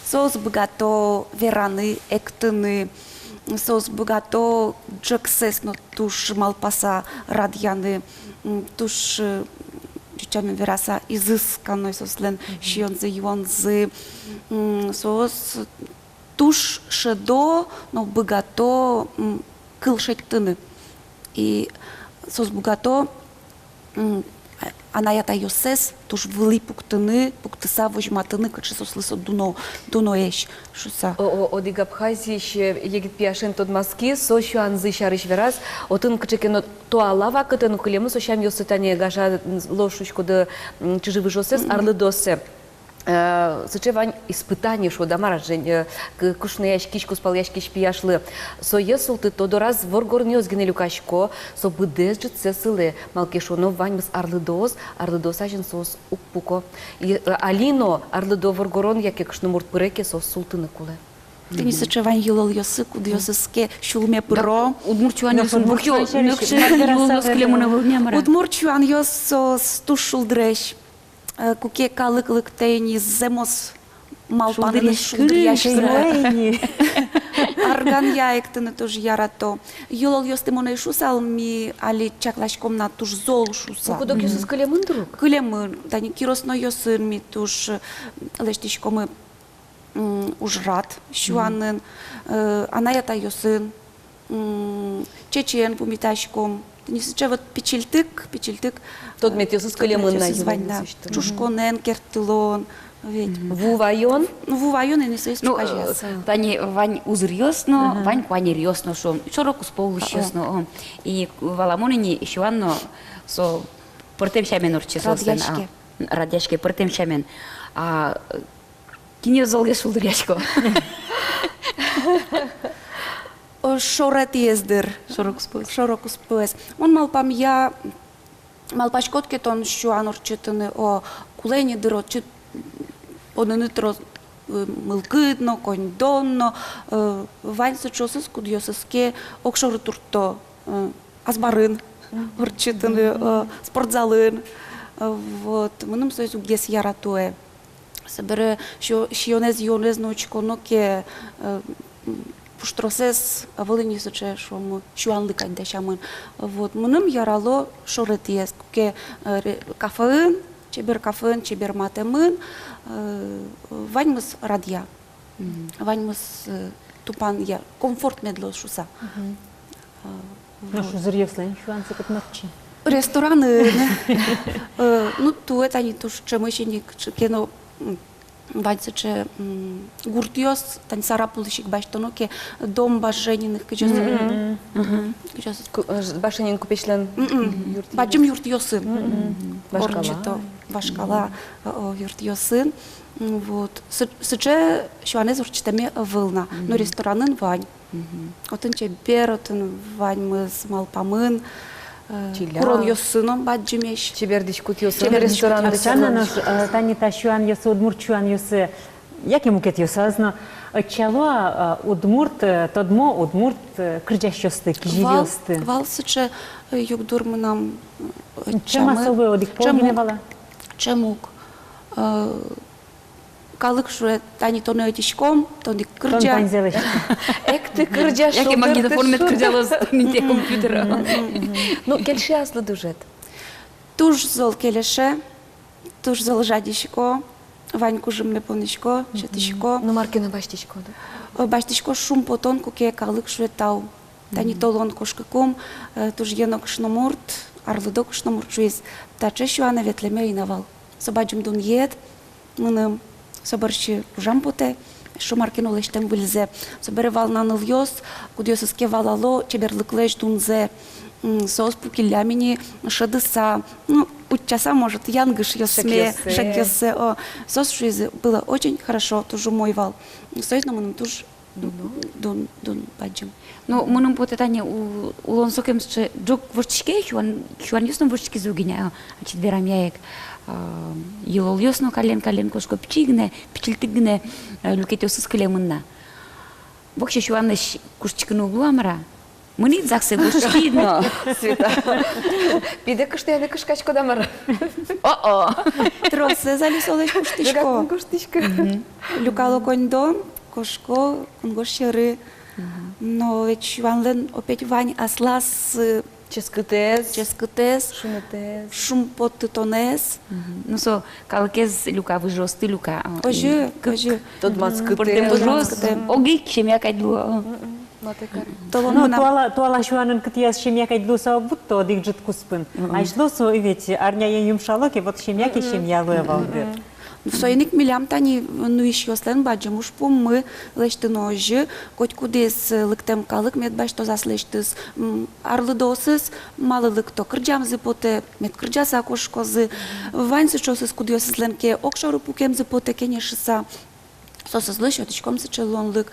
Сос богато вераны, эктыны, сос богато джексес, но туж малпаса радьяны, туж чучами вераса изысканной сослен шионзы юанзы сос туш шедо но богато кылшектыны и сос богато она ята йосес туш вли пуктыны пуктыса вожматыны каче сослысо дуно еш шуса Одиг Абхазиш егит пиашен тод маски со шуанзы шарыш верас отын кычекено туала вакытын кылемы со шам йосытане гажа лошучко да чижи выжосес арлы досе. Сычевань испытание шо дамара жень кушны яшкичку спал яшкич пияшлы. Со есулты тодо раз воргорнёс гене люкашко со быдес житсе сылы малкешоно вань мыс арлыдос ажен сос укпуко. И алино арлыдо воргорон яке кушны мурт пыреке сос султыны куле. Ты не сычевань юлал йосы куд йосыске шулме пыро Удмурчуан йос удмурчуан йос сос туш шулдреш куке калык тейни земос малпаны шулдряшкы арган яектыны тоже ярато юлал йосты моне шусал ми али чаклашком на туш зол шуса Кудок йосыз кылемын друг? кылемын тани киросно йосын ми туш лештишкомы ужрат шуанын анаята йосын чечен пумиташком не сычеват печельтык Тот мет йосыз кылемын на звання чушконен кертылон ведь Вувайон? вувайон и не союз Ну, чукажес тани вань узыр йосно, вань кванир йосно, шо шорокус полуш йосно. И валамонини шуанно со портем шамен орче сослен. Радяшке. Радяшке портем шамен. А кине золге шулдыряшко. шорет ездыр шорокус пес он малпам я малпашкотке тон шуан орчетыны о кулени дырот чит одыны тро мылкыдно кондонно вань сычосыз кудьосызке окшоры турто азбарын орчетыны спортзалын вот мыным союз угес яратуэ собере шионез йонез ночконоке пуштросес авылыни сыче шому шуанлык айдашамын вот мыным ярало шорет есть ке кафеын чебер матемын ваньмыз радья ваньмыз тупан я комфорт медло шуса Нашу зырьевслен шуанцы как ночи. рестораны ну ту это не туш чемышеник кено Ваньсыче гуртьос тань сарапулышик баштоноке дом башениных кычос Башенин купечлен бачым юртьосын орчито башкала юртьосын вот сыче шуанез урчитеме вылна но ресторанын вань Отын чебер, отын ваньмыз малпамын, Чиля. курон йоссыном баджимеш. Чебердич кутиосы Чебердич ресторан Оксана наш танита шуан йосы удмурт шуан йосы як ему кет йосы азно чало удмурт тодмо удмурт кырджаш йосты киживёсты. Вал сыче югдурмынам Чем особый одик помни вала? Чемук. Калык шуе тани тоны отишком, тони Тон кырджа. панзелыш. Экты кырджаш. Яке магнитофон мет кырджалос те компьютера. Ну, келши аслы дужет. Туж зол келеше, туж зол жадишко, ваньку жымне понышко, шетишко. Ну, Маркина баштичко, да? Баштишко шум потон, куке калык шуе тау. Тани толон кошкаком, туж енок шномурт, арлыдок шномурт шуез. Таче шуана ветлеме инавал. Собаджим дун ед, мыным соборчи жампоте, шо Маркино лештем выльзе. Собере вал наныл йос, кудьосыске валало, чеберлык леш дунзе. Соус пукилямини, шадыса, ну, учаса, может, янгыш йосме, шакёсе. Соус шуизе было очень хорошо, тоже мой вал. Стоит на мыным туж дун баджим. Ну, мыным потетане улон сокемсче джок ворчке, хуан йосно ворчки зугиня, а четверам яек. Йолол йосно кален кошко пичигне, пичилтигне, люкетёсыз кылемынна. Бокше шуанныш кушчикыны угламара. Мыни заксы ворчки. Света. Пиде кыштяны кышкачко дамар. О-о! Тросе залисолеш куштишко. Куштичко. Люкало коньдон, кошко, конгошеры. Но ведь шуанлен опять вань аслас ческытес, шум поттытонес. Ну со, калкез люка выжосты люка. Ожи. Тот Портем мацкыте. выжос, оги чемя кайду. Ну, туала шуанын кытияс шемья кайду сау будто одик жит куспын. Айшлосу ведь арня я юмшалок, и вот шемья ки шемья лывалды. В союзник милям тани ну еще слен баджим уж пом мы лешты ножи, хоть кудес лыктем калык мед баш то заслештыс арлы досыс малы лыкто кырджам зипоте мед кырджа сакош козы ваньсы чосыз кудёсыз ленке окшору пукем зипоте кенешиса сосызлы шотичком сычелон лык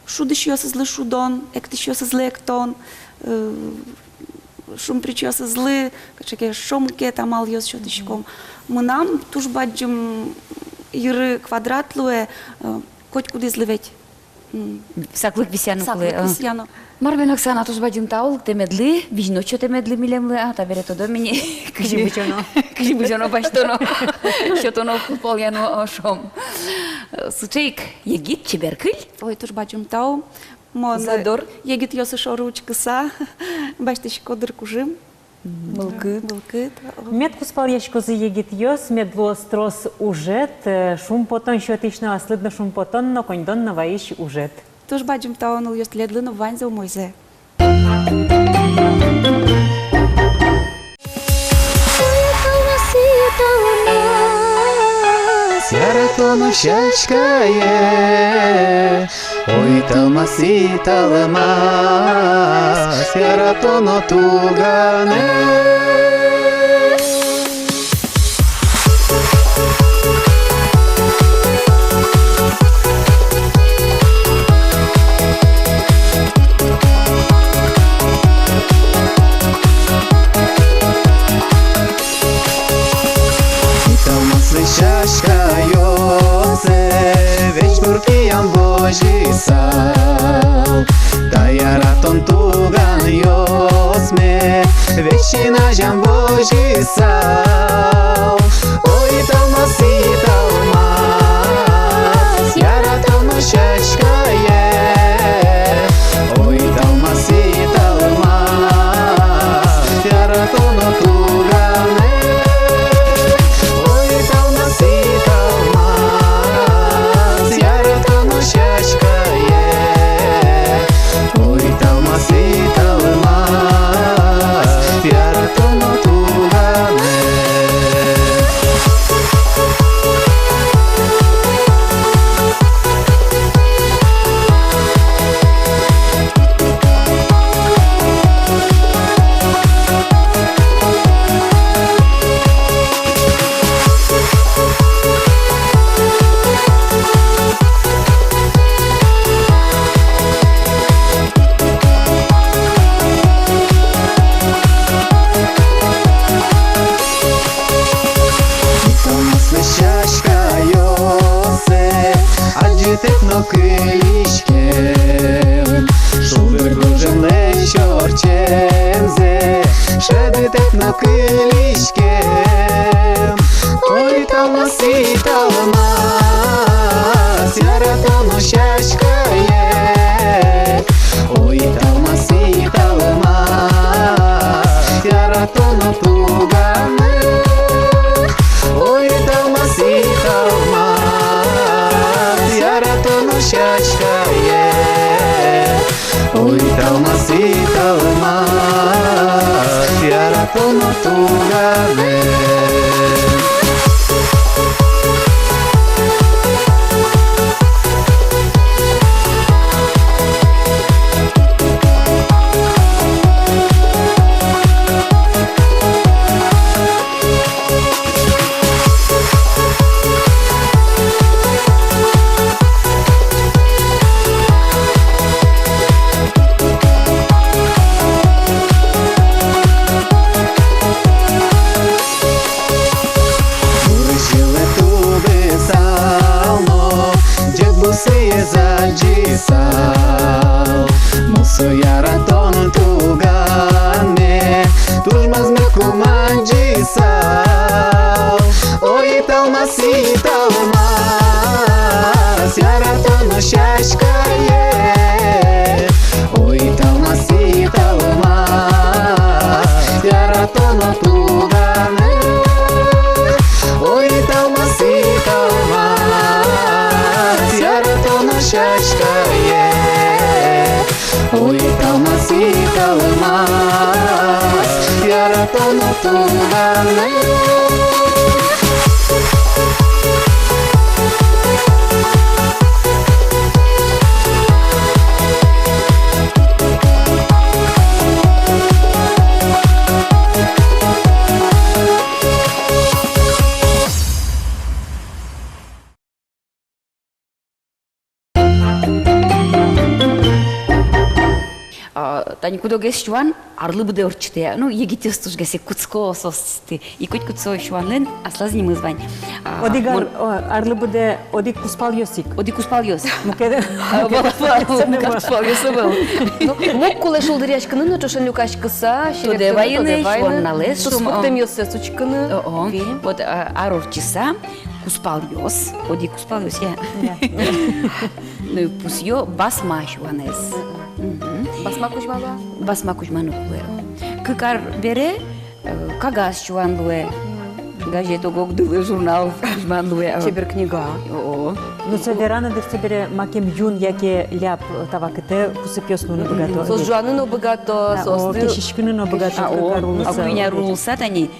шудыш йосызлы шудон эктыш йосызлы эктон шум причёсы злы, качаке шомке тамал йос шотичком. Мы нам туж баджим иры квадрат луэ, хоть куда злывать. Саклык висяну Саклык клы. висяну. Марвен Оксана туж бадим таул, те медли, вижно чо те медли милем лы, а та бере то до мини. Кажи бучоно баштоно. Шотоно поляно ошом. Сучейк, егит чеберкыль? Ой, туж баджим тау. Задор. Егит йосы шору кыса, баштыш кодыр кужим. Мылкыт. Мед куспал яшкозы егит йос, мед лострос ужет, шум потон шотично аслыдно шум потон, но коньдон наваиш ужет. Туж баджим тау нул йос ледлыно ваньзел мойзе. Яратону шашкае, ой талмаси талмас, яратону тугане. Вечбуркиям Божий сал, та яратон туган йосме, вечина жам Божий сал. Ой, талмаси талмас, яратон шашкае, ой, талмаси талмас, яратон тугане. Ой, талмаси талмас, яратон шашкае, ой, талмаси талмас, яратон тугане. tekno kylishkem Шубер гожемне чорчемзе Шеди tekno kylishkem Ой, талмасы талмас Яратоно шашкае Ой, талмасы талмас Яратоно туганы Ой, талмасы талмас Яратоно шашкае Ой, талмасы талмас Яратоно туганы Sal Muso yaraton tugane Tujmaz me kumanji sal Oi talmasi talmas Yaraton shashkaye Oi talmasi talmas Yaraton tugane Oi talmasi talmas Yaraton shashkaye Oi, talmasi talmas Yaratono tugane Тани кудогес шуан арлы буде орчите. Ну, егитес туж гесе куцко сости. И куть куцо шуанлен аслазни мызвань. Одигар арлы буде одик куспал йосик. Оди куспал йос. Мукеде. Куспал йосы был. Мок куле шулдырячканы, но чошен люкачкыса, Туде вайны, шуан налез, шум. Туспуктем йосы сучканы. Вот арорчиса куспал йос. Оди куспал йос, я. Ну, пусьё басма шуанес. Басма кужмала? Басма кужману куле. Кыкар бере, кагаз шуан луе. Газету гогдылы журнал кужман луе. Чебер книга. Ну, це верана дыр себе макем юн, яке ляп тавакete кусып йосну богато. Сос жуанын богато, сос ты. Кешишкинын богато. А куйня рулса тани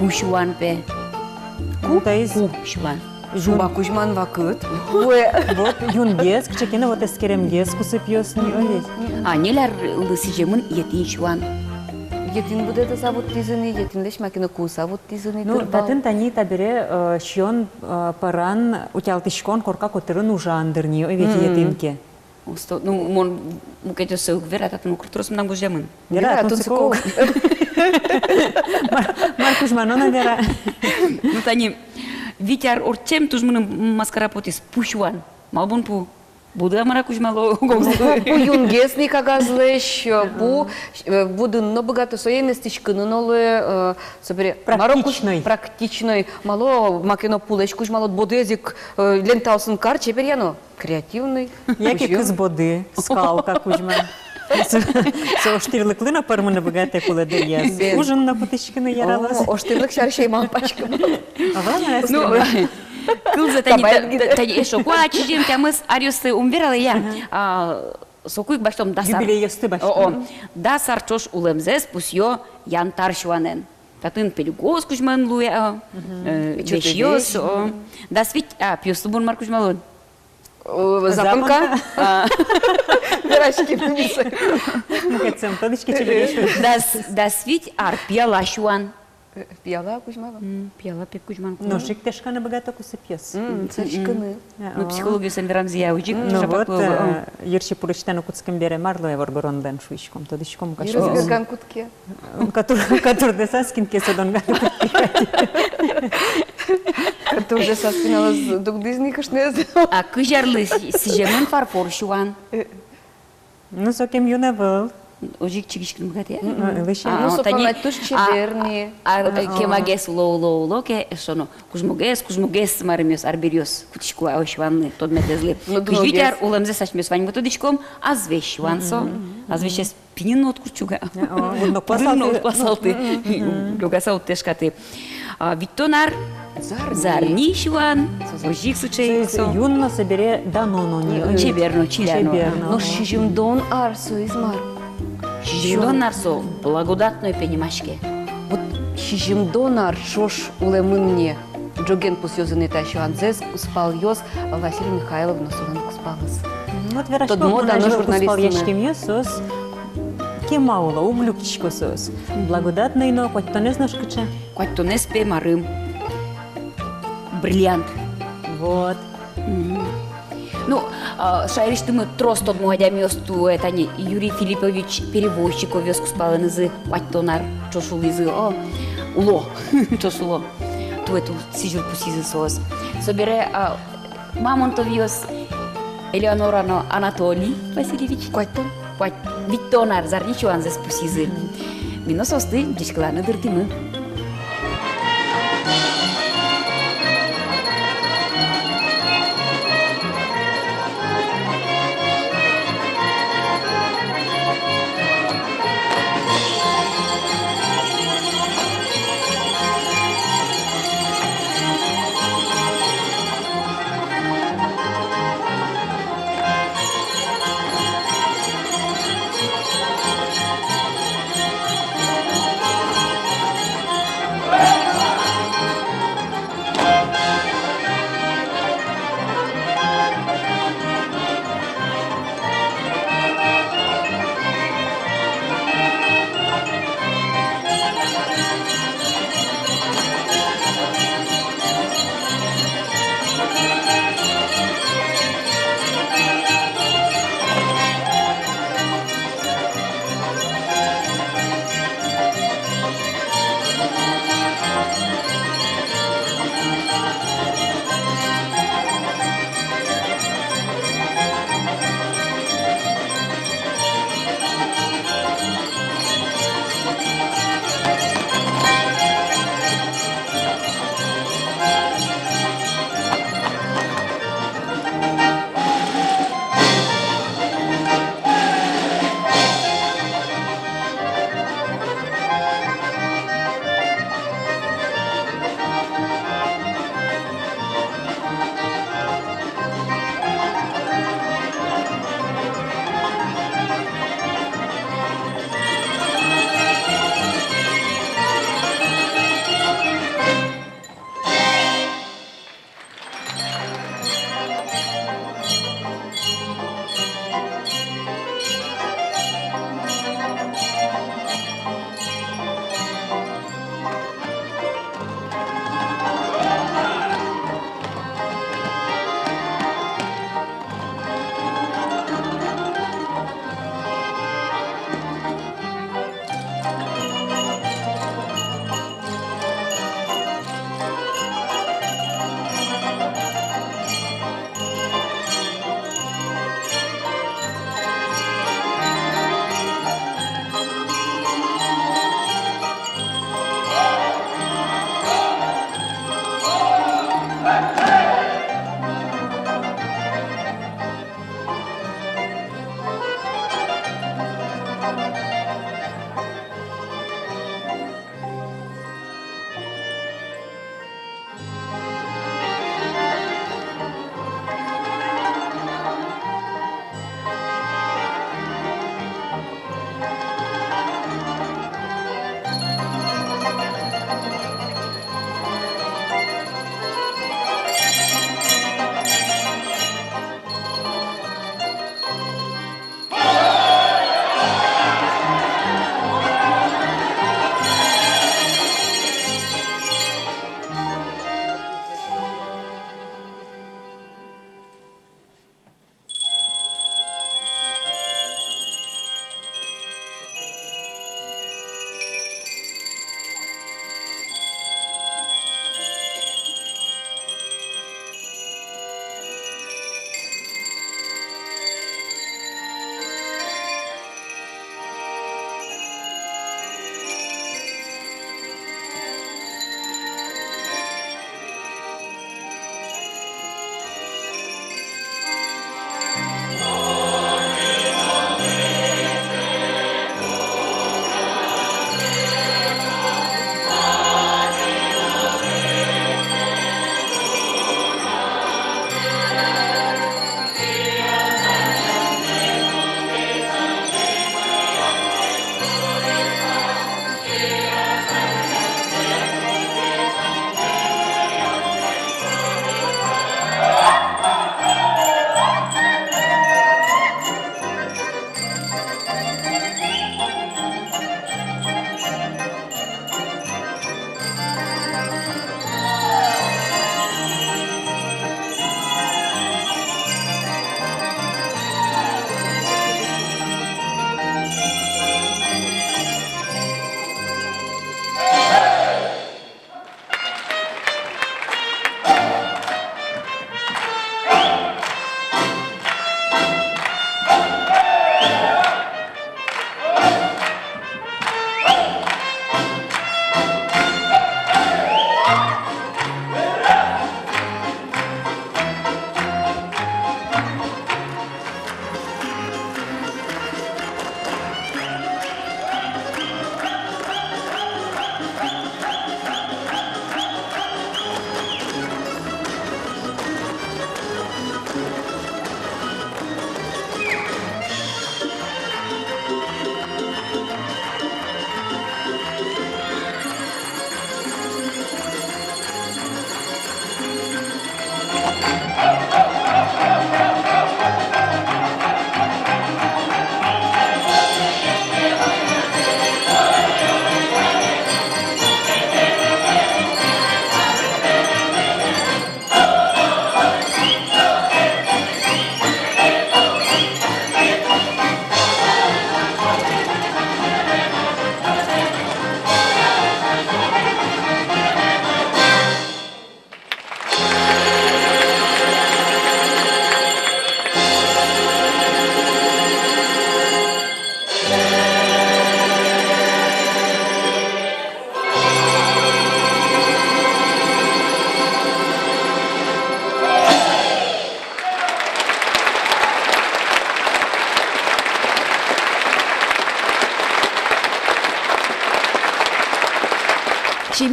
кушуан пе. Кушуан. Жуба кужман вакыт. Вот юнгес, кичекене вот эскеремгес кусып йосну олесь. Нелер лысыжемын етин шуан. Етин буде да завод тизыны, етинлеш макина куса вот тизыны. Ну, татын тани табире шион паран утялтышкон корка котырын ужандырни, овети етинке. Ну, мон мукете сău vera tată nu curtos mă angujemân. Vera atunci cu Marcus Manona vera. Nu tani Витяр орчем туж мын маскара потис пушуан. Малбун пу. Буду амаракуш мало. Бу юнгесни кагазлеш, бу будын но богато соенестичкынын олы собере практичной мало макино пулечкуш мало бодезик лентаусын кар чепер яно креативный. Яки кыз боды скалка кужма. Со штирлыклы на пармына богатая кулады яс. Ужин на потычкины яралас. О штирлык шаршей мампачка. Ну, кылза тани эшо куачижим тямыз ариосы умверала я. Сокуйк баштом дасар. Юбилей ёсты баштом. Дасар чош улемзес пусьё янтар шуанен. Татын пелюгос кужман луя. Вещьёс. Да свить, пьёсты бун маркуж малон. Запонка? Верашки вниз. Мукацем, тодычки тебе Да свить арпьяла шуан. Пьяла кужмала? Пьяла пеп кужман. Но шик тешка на богато кусыпьёс. Цачканы. Ну, психологию самирам зияучик. Ну вот, ерши пурычтану куцкым бере марлуя варгорондан шуишком, тодычком кашо. Разберган кутке. Который десаскин кесо донган кутке. Это уже соспиналось дугдизни кашнез. А кыжарлы сижемен фарфор шуан. Ну, сокем юна был. Ожик чигишкин гате. Лише. Ну, сопана туш чеберни. Кемагес ло ке шоно. Кужмогес маримес арбериос кутишку аушванны тод метезли. Кужвитяр уламзе сачмес вань методичком азвеш вансо. Азвеш пинин от курчуга. Удно Пасалты. Люгасал тешкаты. Виттонар зарни шуан. Ожик сучей. Юнно собере даноно не. Чеберно, чиляно. Но шижимдон арсу измар. Шижимдон нарсо благодатной пенимашке. Вот шижимдон аршош улемынне. Джоген пусёзыны тащу анзес успал ёс Василий Михайловна судан куспалыс. Вот верашко мода, но журналистами. журналистским юсос. Кемаула, углюкчико сос. Благодатный, но хоть то не знаешь, куча. Quatto nespe marâm. Бриллиант. Вот. Ну, шайришты мы тросто модя месту, это не Юрий Филиппович перевозчик овес куспалын изы, Quattонар, чошул изы, уло, чошуло. Туету сижур пусизы сос. Собере Мамонтов ёс Элеонора Анатолий Васильевич. Quattон? Виттонар, зарничу анзес пусизы. Минососты, дишкланы дыртимы.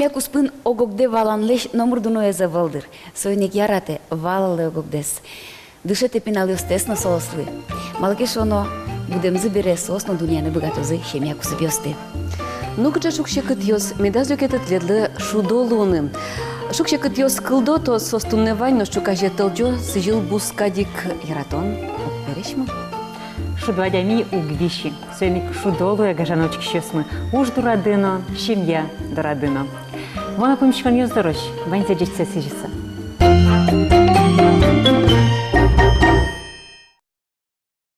Шемяк успын огогде валан леш номер дуное завалдыр. Сойник ярате валалы огогдес. Дышете пинали остесно сослы. Малкеш оно будем забере сосно дуняны богатозы шемяк усыбьёсты. Ну, кыча шукшекыт йос, медаз жокетет ледлы шудолуны. Шукшекыт йос кылдо то состунневань, но шука жетылжо сыжыл бускадик яратон. Берешму? Шудвадями угвищи. Сойник шудолуя гажаночек щесмы. Уж дурадыно, семья дурадыно. Вона помещкан ёздорож, вань задечца сижица.